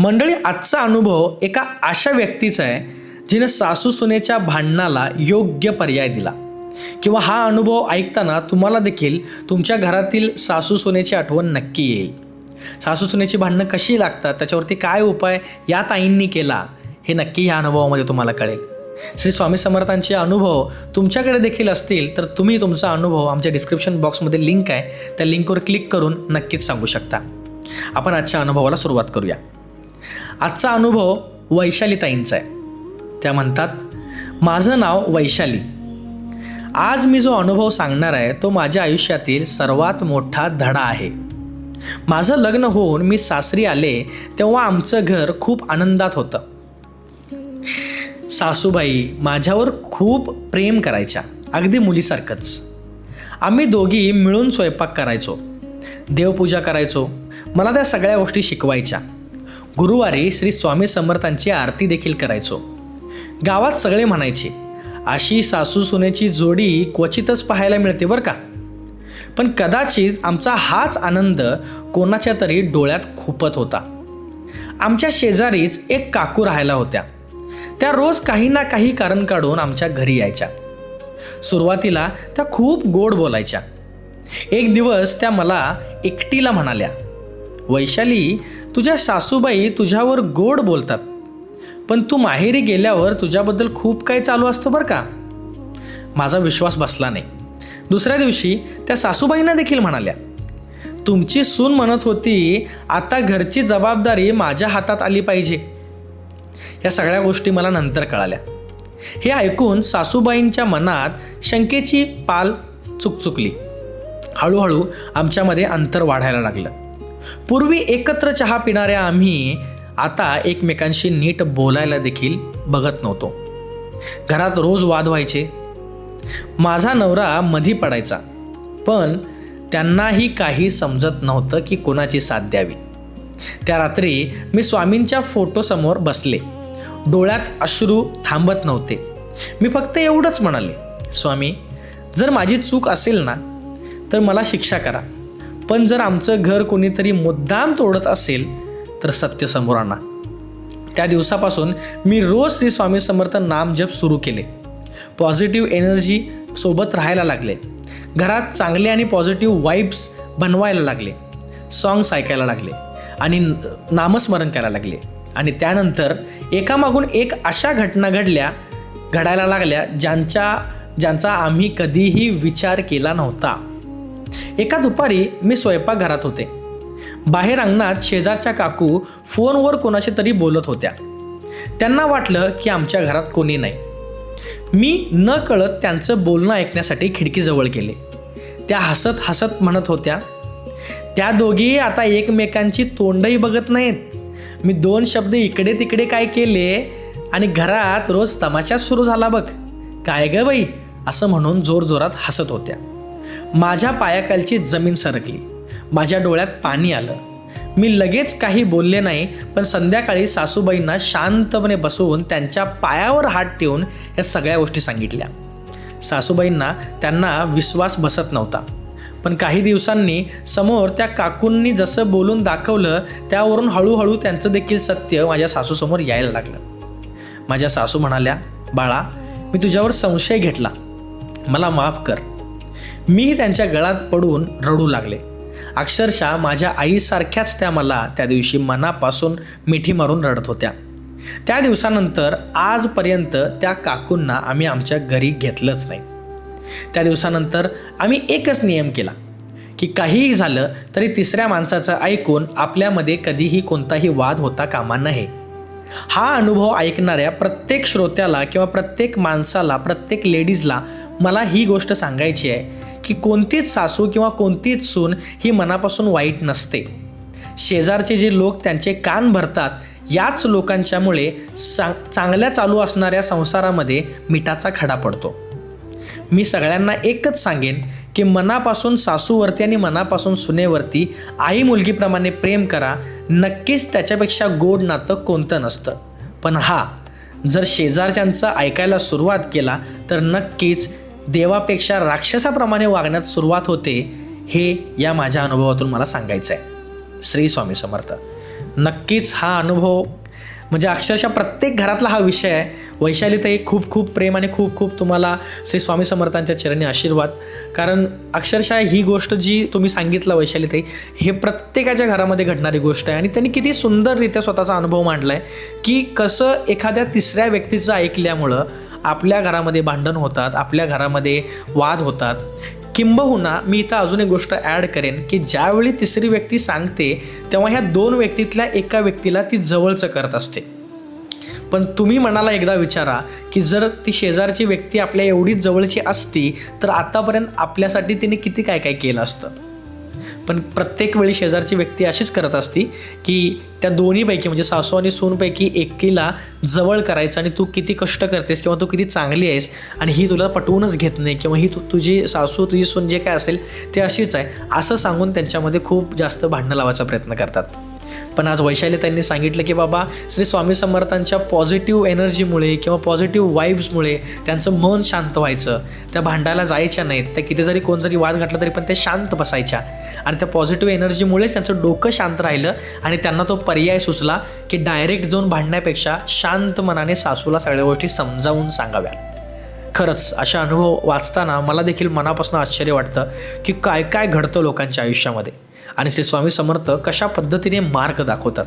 मंडळी, आजचा अनुभव एका अशा व्यक्तीचा आहे जिने सासू सुनेच्या भांडणाला योग्य पर्याय दिला. किंवा हा अनुभव ऐकताना तुम्हाला देखील तुमच्या घरातील सासू सुनेची आठवण नक्की येईल. सासू सुनेची भांडणं कशी लागतात, त्याच्यावरती काय उपाय या ताईंनी केला, हे नक्की या अनुभवामध्ये तुम्हाला कळेल. श्री स्वामी समर्थांचे अनुभव तुमच्याकडे देखील असतील तर तुम्ही तुमचा अनुभव आमच्या डिस्क्रिप्शन बॉक्समध्ये लिंक आहे, त्या लिंकवर क्लिक करून नक्कीच सांगू शकता. आपण आजच्या अनुभवाला सुरुवात करूया. आजचा अनुभव वैशाली ताईंचा आहे. त्या म्हणतात, माझं नाव वैशाली. आज मी जो अनुभव सांगणार आहे तो माझ्या आयुष्यातील सर्वात मोठा धडा आहे. माझं लग्न होऊन मी सासरी आले तेव्हा आमचं घर खूप आनंदात होतं. सासूबाई माझ्यावर खूप प्रेम करायच्या, अगदी मुलीसारखंच. आम्ही दोघी मिळून स्वयंपाक करायचो, देवपूजा करायचो. मला त्या सगळ्या गोष्टी शिकवायच्या. गुरुवारी श्री स्वामी समर्थांची आरती देखील करायचो. गावात सगळे म्हणायचे, अशी सासू सुनेची जोडी क्वचितच पाहायला मिळते बरं का. पण कदाचित आमचा हाच आनंद कोणाच्या तरी डोळ्यात खुपत होता. आमच्या शेजारीच एक काकू राहायला होत्या. त्या रोज काही ना काही कारण काढून आमच्या घरी यायच्या. सुरुवातीला त्या खूप गोड बोलायच्या. एक दिवस त्या मला एकटीला म्हणाल्या, वैशाली, तुझ्या सासूबाई तुझ्यावर गोड बोलतात, पण तू माहेरी गेल्यावर तुझ्याबद्दल खूप काही चालू असतं बरं का. माझा विश्वास बसला नाही. दुसऱ्या दिवशी त्या सासूबाईंना देखील म्हणाल्या, तुमची सून म्हणत होती आता घरची जबाबदारी माझ्या हातात आली पाहिजे. या सगळ्या गोष्टी मला नंतर कळाल्या. हे ऐकून सासूबाईंच्या मनात शंकेची पाल चुकचुकली. हळूहळू आमच्यामध्ये अंतर वाढायला लागलं. पूर्वी एकत्र चहा पिणाऱ्या आम्ही आता एकमेकांशी नीट बोलायला देखील बघत नव्हतो. घरात रोज वाद व्हायचे. माझा नवरा मधी पडायचा, पण त्यांनाही काही समजत नव्हतं की कोणाची साथ द्यावी. त्या रात्री मी स्वामींच्या फोटोसमोर बसले. डोळ्यात अश्रू थांबत नव्हते. मी फक्त एवढंच म्हणाले, स्वामी, जर माझी चूक असेल ना तर मला शिक्षा करा, पण जर आमचं घर कोणीतरी मुद्दाम तोडत असेल तर सत्य समोर आणा. त्या दिवसापासून मी रोज श्री स्वामी समर्थ नाम जप सुरू केले. पॉझिटिव्ह एनर्जी सोबत राहायला लागले. घरात चांगले आणि पॉझिटिव्ह वाईब्स बनवायला लागले. सॉंग्स ऐकायला लागले आणि नामस्मरण करायला लागले. आणि त्यानंतर एकामागून एक अशा घटना घडायला लागल्या ज्यांचा आम्ही कधीही विचार केला नव्हता. एका दुपारी मी स्वयंपाकघरात होते. बाहेर अंगणात शेजारच्या काकू फोनवर कोणाशी तरी बोलत होत्या. त्यांना वाटलं की आमच्या घरात कोणी नाही. मी न कळत त्यांचं बोलणं ऐकण्यासाठी खिडकीजवळ गेले. त्या हसत हसत म्हणत होत्या, त्या दोघी आता एकमेकांची तोंडही बघत नाहीत. मी 2 शब्द इकडे तिकडे काय केले आणि घरात रोज तमाशा सुरू झाला बघ. काय ग बाई, असं म्हणून जोरजोरात हसत होत्या. माझ्या पायाखालची जमीन सरकली. माझ्या डोळ्यात पाणी आलं. मी लगेच काही बोलले नाही, पण संध्याकाळी सासूबाईंना शांतपणे बसवून त्यांच्या पायावर हात ठेवून या सगळ्या गोष्टी सांगितल्या. सासूबाईंना त्यांना विश्वास बसत नव्हता, पण काही दिवसांनी समोर त्या काकूंनी जसं बोलून दाखवलं त्यावरून हळूहळू त्यांचं देखील सत्य माझ्या सासूसमोर यायला लागलं. माझ्या सासू म्हणाल्या, बाळा, मी तुझ्यावर संशय घेतला, मला माफ कर. मीही त्यांच्या गळात पडून रडू लागले. अक्षरशः माझ्या आईसारख्याच त्या मला त्या दिवशी मनापासून मिठी मारून रडत होत्या. त्या दिवसानंतर आजपर्यंत त्या काकूंना आम्ही आमच्या घरी घेतलंच नाही. त्या दिवसानंतर आम्ही एकच नियम केला की काहीही झालं तरी तिसऱ्या माणसाचं ऐकून आपल्यामध्ये कधीही कोणताही वाद होता कामा नये. हा अनुभव ऐकणाऱ्या प्रत्येक श्रोत्याला किंवा प्रत्येक माणसाला, प्रत्येक लेडीजला मला ही गोष्ट सांगायची आहे की कोणतीच सासू किंवा कोणतीच सून ही मनापासून वाईट नसते. शेजारचे जे लोक त्यांचे कान भरतात, याच लोकांच्यामुळे चांगल्या चालू असणाऱ्या संसारामध्ये मिठाचा खडा पडतो. मी सगळ्यांना एकच सांगेन की मनापासून सासूवरती आणि मनापासून सुनेवरती आई मुलगीप्रमाणे प्रेम करा. नक्कीच त्याच्यापेक्षा गोड नातं कोणतं नसतं. पण जर शेजारच्यांचं ऐकायला सुरुवात केला तर नक्कीच देवापेक्षा राक्षसाप्रमाणे वागण्यात सुरुवात होते. हे या माझ्या अनुभवातून मला सांगायचं आहे. श्री स्वामी समर्थ. नक्कीच हा अनुभव म्हणजे अक्षरशः प्रत्येक घरातला हा विषय आहे. वैशालीताई, खूप खूप प्रेम आणि खूप खूप तुम्हाला श्री स्वामी समर्थांच्या चरणी आशीर्वाद. कारण अक्षरशः ही गोष्ट जी तुम्ही सांगितलं वैशालीताई, हे प्रत्येकाच्या घरामध्ये घडणारी गोष्ट आहे. आणि त्यांनी किती सुंदररित्या स्वतःचा अनुभव मांडला आहे की कसं एखाद्या तिसऱ्या व्यक्तीचं ऐकल्यामुळं आपल्या घरामध्ये भांडण होतात, आपल्या घरामध्ये वाद होतात. किंबहुना मी इथं अजून एक गोष्ट ॲड करेन की ज्यावेळी तिसरी व्यक्ती सांगते तेव्हा ह्या दोन व्यक्तीतल्या एका व्यक्तीला ती जवळचं करत असते. पण तुम्ही मनाला एकदा विचारा की जर ती शेजारची व्यक्ती आपल्या एवढीच जवळची असती तर आतापर्यंत आपल्यासाठी तिने किती काय काय केलं असतं. पण प्रत्येक वेळी शेजारची व्यक्ती अशीच करत असती की त्या दोन्हीपैकी म्हणजे सासू आणि सूनपैकी एकीला जवळ करायचं आणि तू किती कष्ट करतेस किंवा तू किती चांगली आहेस आणि ही तुला पटवूनच घेत नाही किंवा ही तुझी सासू तुझी सून जे काय असेल ते अशीच आहे असं सांगून त्यांच्यामध्ये खूप जास्त भांडणं लावायचा प्रयत्न करतात. पण आज वैशाली त्यांनी सांगितलं की बाबा श्री स्वामी समर्थांच्या पॉझिटिव्ह एनर्जीमुळे किंवा पॉझिटिव्ह वाईब्समुळे त्यांचं मन शांत व्हायचं, त्या भांडायला जायच्या नाहीत, त्या किती जरी कोण जरी वाद घातला तरी पण ते शांत बसायच्या आणि त्या पॉझिटिव्ह एनर्जीमुळेच त्यांचं डोकं शांत राहिलं आणि त्यांना तो पर्याय सुचला की डायरेक्ट जाऊन भांडण्यापेक्षा शांत मनाने सासूला सगळ्या गोष्टी समजावून सांगाव्या. खरंच अशा अनुभव वाचताना मला देखील मनापासून आश्चर्य वाटतं की काय काय घडतं लोकांच्या आयुष्यामध्ये आणि श्री स्वामी समर्थ कशा पद्धतीने मार्ग दाखवतात.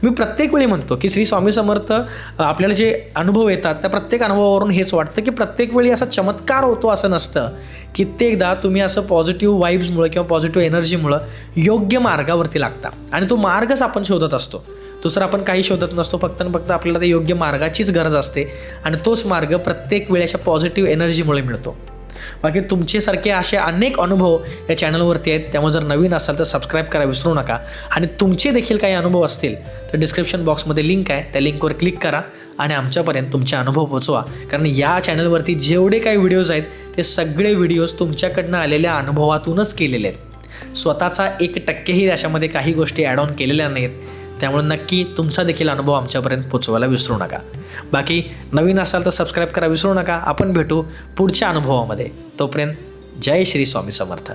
मी प्रत्येक वेळी म्हणतो की श्री स्वामी समर्थ आपल्याला जे अनुभव येतात त्या प्रत्येक अनुभवावरून हेच वाटतं की प्रत्येक वेळी असा चमत्कार होतो असं नसतं. कित्येकदा तुम्ही असं पॉझिटिव्ह वाईब्समुळे किंवा पॉझिटिव्ह एनर्जीमुळं योग्य मार्गावरती लागता आणि तो मार्गच आपण शोधत असतो. दुसरं आपण काही शोधत नसतो, फक्त आणि फक्त आपल्याला ते योग्य मार्गाचीच गरज असते आणि तोच मार्ग प्रत्येक वेळी अशा पॉझिटिव्ह एनर्जीमुळे मिळतो. बाकी तुमच्यासारखे असे अनेक अनुभव या चॅनलवरती आहेत, त्यामुळे जर नवीन असाल तर सबस्क्राईब करायला विसरू नका. आणि तुमचे देखील काही अनुभव असतील तर डिस्क्रिप्शन बॉक्समध्ये लिंक आहे, त्या लिंकवर क्लिक करा आणि आमच्यापर्यंत तुमचे अनुभव पोचवा. कारण या चॅनलवरती जेवढे काही व्हिडिओज आहेत ते सगळे व्हिडिओज तुमच्याकडनं आलेल्या अनुभवातूनच केलेले आहेत. स्वतःचा 1%ही त्याच्यामध्ये काही गोष्टी ॲड ऑन केलेल्या नाहीत. त्यामुळे नक्की तुमचा देखील अनुभव आमच्यापर्यंत पोचवायला विसरू नका. बाकी नवीन असाल तर सबस्क्राईब करा विसरू नका. आपण भेटू पुढच्या अनुभवामध्ये. तोपर्यंत जय श्री स्वामी समर्थ.